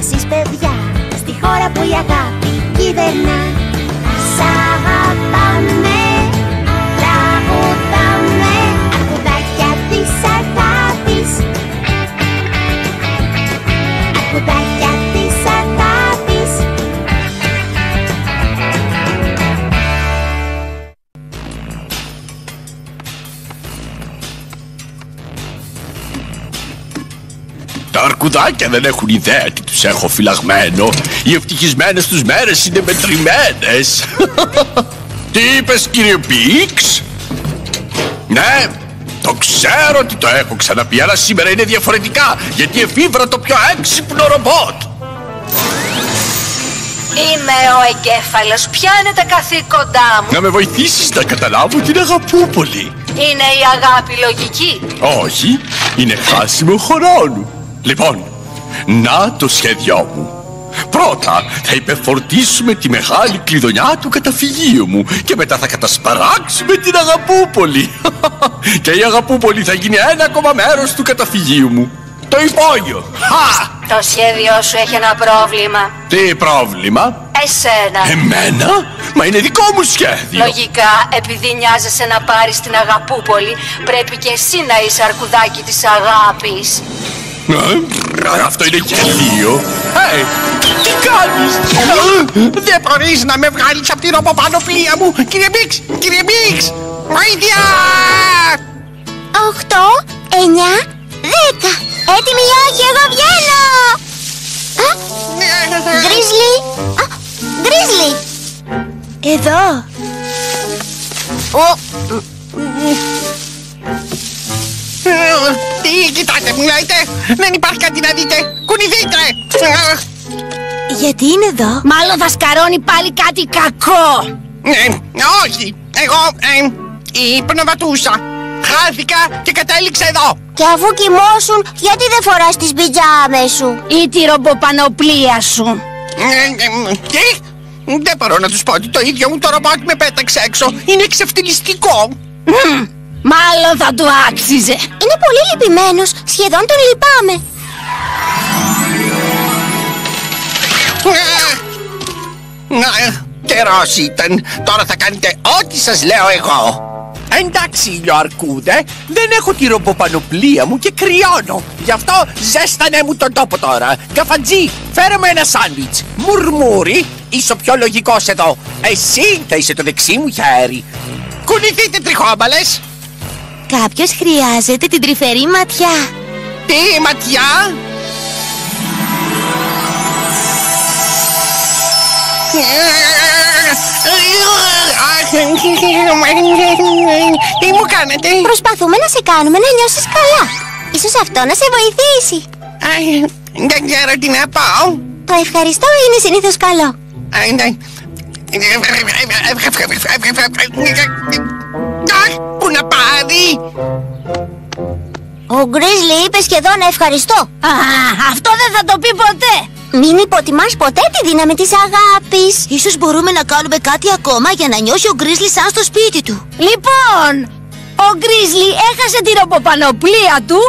κι εσείς παιδιά, στη χώρα που η αγάπη κυβερνά. Ας αγαπάμε, τραγουδάμε, αρκουδάκια της αγάπης. Αρκουδάκια της αγάπης. Τα αρκουδάκια δεν έχουν ιδέα τι τους έχω φυλαγμένο. Οι ευτυχισμένες τους μέρες είναι μετρημένες. Τι είπες, κύριε Πίξ? Ναι, το ξέρω ότι το έχω ξαναπεί, αλλά σήμερα είναι διαφορετικά, γιατί εφήβρα το πιο έξυπνο ρομπότ. Είμαι ο εγκέφαλος. Ποια είναι τα καθήκοντά μου? Να με βοηθήσεις να καταλάβω την Αγαπούπολη. Είναι η αγάπη λογική? Όχι, είναι χάσιμο χρόνου. Λοιπόν, να το σχέδιό μου. Πρώτα θα υπεφορτίσουμε τη μεγάλη κλειδονιά του καταφυγίου μου και μετά θα κατασπαράξουμε την Αγαπούπολη. Και η Αγαπούπολη θα γίνει ένα ακόμα μέρος του καταφυγίου μου. Το υπόγειο. Το σχέδιό σου έχει ένα πρόβλημα. Τι πρόβλημα? Εσένα. Εμένα? Μα είναι δικό μου σχέδιο. Λογικά, επειδή νοιάζεσαι να πάρεις την Αγαπούπολη, πρέπει και εσύ να είσαι αρκουδάκι της αγάπης. Αυτό είναι γελίο. Τι κάνεις? Δεν μπορείς να με βγάλεις από την ρομποπανοπλία μου. Κύριε Μπίξ, κύριε Μπίξ, βοήθεια! 8, 9, 10. Έτοιμοι ή όχι, εγώ βγαίνω. Γκρίζλι. Γκρίζλι. Εδώ. Τι κοιτάτε, μου λέτε? Δεν υπάρχει κάτι να δείτε. Κουνηθείτε. Γιατί είναι εδώ? Μάλλον θα σκαρώνει πάλι κάτι κακό. Όχι, εγώ υπνοβατούσα. Χάθηκα και κατέληξα εδώ. Και αφού κοιμώσουν, γιατί δεν φοράς τις πιτζάμες σου? Ή τη ρομποπανοπλία σου. Τι? Δεν μπορώ να τους πω ότι το ίδιο μου το ρομπότ με πέταξε έξω. Είναι εξευτελιστικό. Μάλλον θα του άξιζε. Είναι πολύ λυπημένος, σχεδόν τον λυπάμαι. Καιρός ήταν. Τώρα θα κάνετε ό,τι σας λέω εγώ. Εντάξει, ηλιοαρκούδε, δεν έχω τη ρομποπανοπλία μου και κρυώνω. Γι' αυτό ζέστανε μου τον τόπο τώρα. Καφαντζή, φέρε μου ένα σάντουιτς. Μουρμούρι, είσαι ο πιο λογικός εδώ. Εσύ θα είσαι το δεξί μου χέρι. Κουνηθείτε, τριχόμπαλες. Κάποιος χρειάζεται την τρυφερή ματιά. Τι ματιά? Τι μου κάνετε? Προσπαθούμε να σε κάνουμε να νιώσεις καλά. Ίσως αυτό να σε βοηθήσει. Δεν ξέρω τι να πω. Το ευχαριστώ είναι συνήθως καλό. Πού να πάρει? Ο Γκρίζλι είπε σχεδόν ευχαριστώ. Αυτό δεν θα το πει ποτέ. Μην υποτιμάς ποτέ τη δύναμη της αγάπης. Ίσως μπορούμε να κάνουμε κάτι ακόμα για να νιώσει ο Γκρίζλι σαν στο σπίτι του. Λοιπόν, ο Γκρίζλι έχασε τη ρομποπανοπλία του.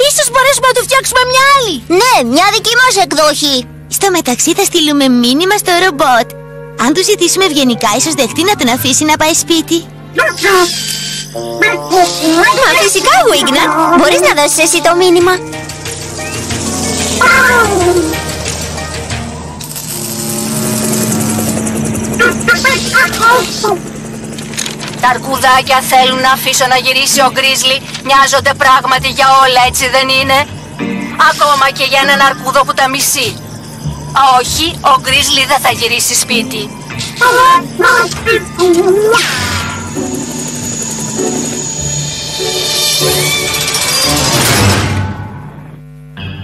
Ίσως μπορέσουμε να του φτιάξουμε μια άλλη. Ναι, μια δική μας εκδοχή. Στο μεταξύ θα στείλουμε μήνυμα στο ρομπότ. Αν του ζητήσουμε ευγενικά, ίσως δεχτεί να τον αφήσει να πάει σπίτι. Μα φυσικά, Wigna. Μπορείς να δώσεις εσύ το μήνυμα. Τα αρκουδάκια θέλουν να αφήσω να γυρίσει ο Γκρίζλι. Μοιάζονται πράγματι για όλα, έτσι δεν είναι? Ακόμα και για έναν αρκούδο που τα μισεί. Όχι, ο Γκρίζλι δεν θα γυρίσει σπίτι.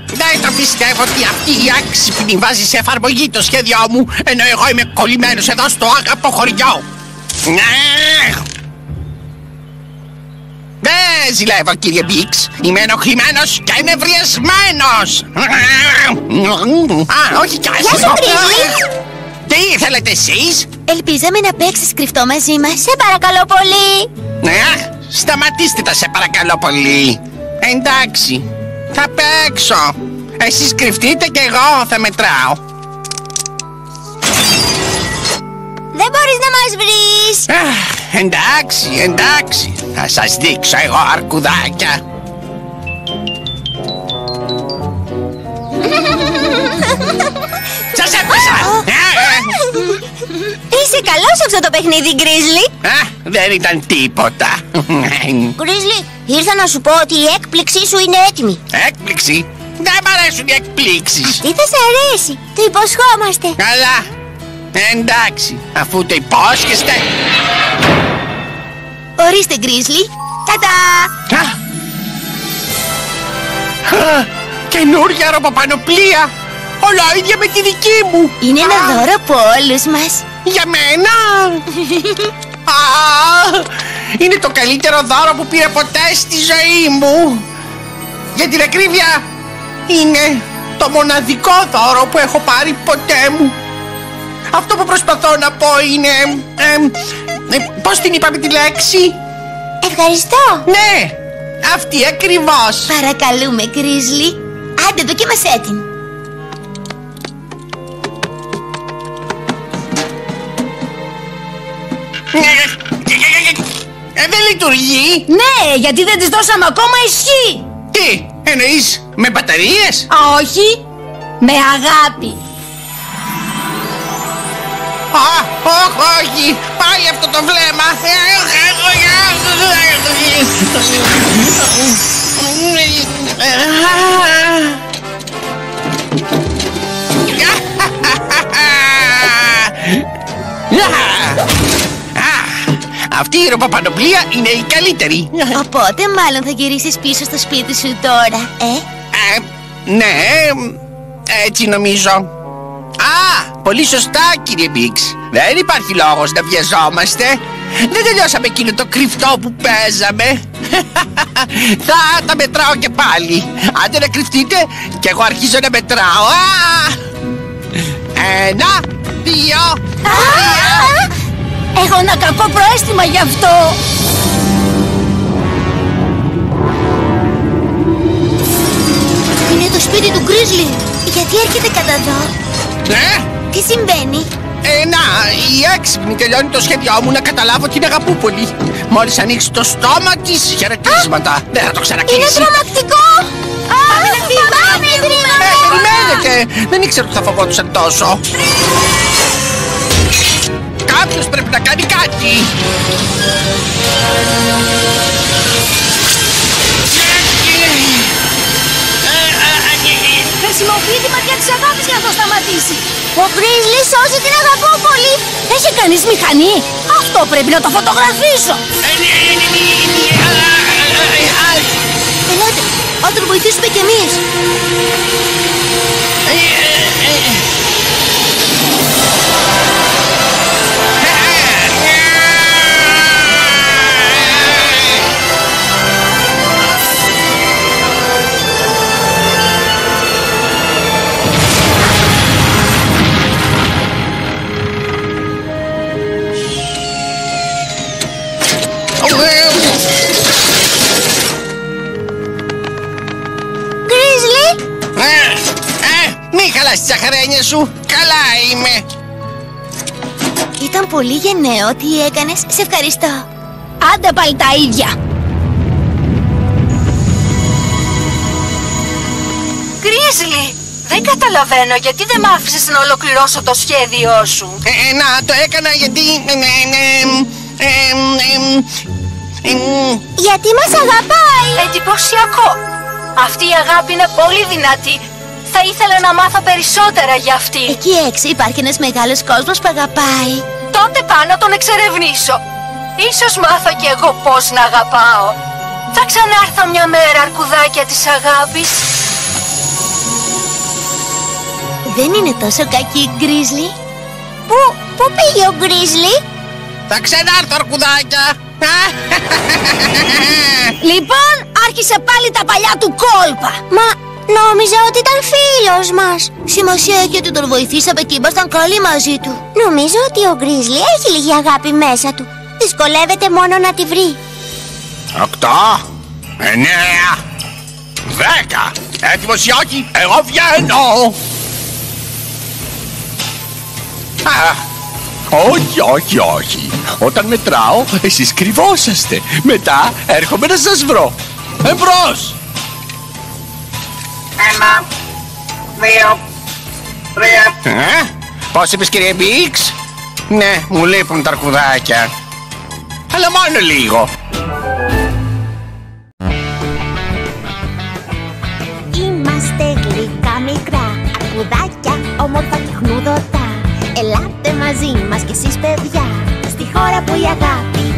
Δεν το πιστεύω ότι αυτή η άξυπνη βάζει σε εφαρμογή το σχέδιό μου, ενώ εγώ είμαι κολλημένος εδώ στο άγαπο χωριό. Δεν ζηλεύω, κύριε Μπίξ. Είμαι ενοχλημένος και ενευριασμένος. Όχι κι Γεια σου, Γκρίζλι. Τι θέλετε εσείς? Ελπίζαμε να παίξεις κρυφτό μαζί μας. Σε παρακαλώ πολύ. Σταματήστε τα, σε παρακαλώ πολύ. Εντάξει, θα παίξω. Εσείς κρυφτείτε και εγώ θα μετράω. Δεν μπορείς να μας βρεις. Εντάξει. Θα σας δείξω εγώ, αρκουδάκια. Σας έπεσα! Είσαι καλός σε αυτό το παιχνίδι, Γκρίζλι. Δεν ήταν τίποτα. Γκρίζλι, ήρθα να σου πω ότι η έκπληξή σου είναι έτοιμη. Έκπληξη? Δεν μ' αρέσουν οι εκπλήξεις. Τι θα σε αρέσει, το υποσχόμαστε. Καλά. Εντάξει, αφού το υπόσχεστε. Ορίστε, Γκρίζλι. Τατά! Καινούρια ροποπανοπλία. Ολόιδια με τη δική μου. Είναι ένα δώρο από όλους μας. Για μένα. Είναι το καλύτερο δώρο που πήρα ποτέ στη ζωή μου. Για την ακρίβεια, είναι το μοναδικό δώρο που έχω πάρει ποτέ μου. Αυτό που προσπαθώ να πω είναι... πώς την είπαμε τη λέξη? Ευχαριστώ. Ναι, αυτή ακριβώς. Παρακαλούμε, Γκρίζλι. Άντε, δοκίμασέ την. Δεν λειτουργεί. Ναι, γιατί δεν της δώσαμε ακόμα ισχύ. Τι, εννοείς με μπαταρίες? Όχι, με αγάπη. Όχι, πάλι αυτό το βλέμμα. Αυτή η ροπαπανοπλία είναι η καλύτερη. Οπότε μάλλον θα γυρίσεις πίσω στο σπίτι σου τώρα, Ναι, έτσι νομίζω. Πολύ σωστά, κύριε Μπίξ. Δεν υπάρχει λόγος να βιαζόμαστε. Δεν τελειώσαμε εκείνο το κρυφτό που παίζαμε. Θα τα μετράω και πάλι. Άντε να κρυφτείτε και εγώ αρχίζω να μετράω. 1, 2, 3. Έχω ένα κακό προαίσθημα γι' αυτό. Είναι το σπίτι του Γκρίζλι. Γιατί έρχεται κατά εδώ? Τι συμβαίνει? Η έξυπνη τελειώνει το σχέδιό μου να καταλάβω την Αγαπούπολη. Μόλις ανοίξει το στόμα της, χαιρετίσματα. Δεν θα το ξανακλείσει. Είναι τρομακτικό! Πάμε να φύγουμε! Περιμένετε! Δεν ήξερα ότι θα φοβόντουσαν τόσο. Κάποιος πρέπει να κάνει κάτι. Χρησιμοποιεί τη ματιά της αγάπης για να το σταματήσει. Ο Γκρίζλι σώζει την Αγαπούπολη. Έχει κανείς μηχανή? Αυτό πρέπει να το φωτογραφίσω. Ελάτε, να τον βοηθήσουμε κι εμείς. Μη χαλάς τις αχαρένιες σου. Καλά είμαι. Ήταν πολύ γενναίο τι έκανες. Σε ευχαριστώ. Άντε πάλι τα ίδια. Γκρίζλι, δεν καταλαβαίνω γιατί δεν μ' άφησες να ολοκληρώσω το σχέδιό σου. Να, το έκανα γιατί... Γιατί μας αγαπάει. Εντυπωσιακό. Αυτή η αγάπη είναι πολύ δυνατή. Θα ήθελα να μάθω περισσότερα για αυτή. Εκεί έξω υπάρχει ένας μεγάλος κόσμος που αγαπάει. Τότε πάω να τον εξερευνήσω. Ίσως μάθω κι εγώ πώς να αγαπάω. Θα ξανάρθω μια μέρα, αρκουδάκια της αγάπης. Δεν είναι τόσο κακή, Γκρίζλι. Πού πήγε ο Γκρίζλι? Θα ξανάρθω, αρκουδάκια. Λοιπόν, άρχισε πάλι τα παλιά του κόλπα. Μα νόμιζα ότι ήταν φίλος μας. Σημασία έχει ότι τον βοηθήσαμε και ήμασταν καλοί μαζί του. Νομίζω ότι ο Γκρίζλι έχει λίγη αγάπη μέσα του. Δυσκολεύεται μόνο να τη βρει. 8, 9, 10. Έτοιμος ή όχι, εγώ βγαίνω. Όχι, όχι, όχι. Όταν μετράω, εσείς κρυβόσαστε. Μετά έρχομαι να σας βρω. Εμπρός! 1, 2, 3. Πώς είπες, κύριε Μπίξ? Ναι, μου λείπουν τα αρκουδάκια. Αλλά μόνο λίγο. Είμαστε γλυκά μικρά αρκουδάκια, όμορφα και χνουδωτά. Ελάτε μαζί μας κι εσείς παιδιά, στη χώρα που η αγάπη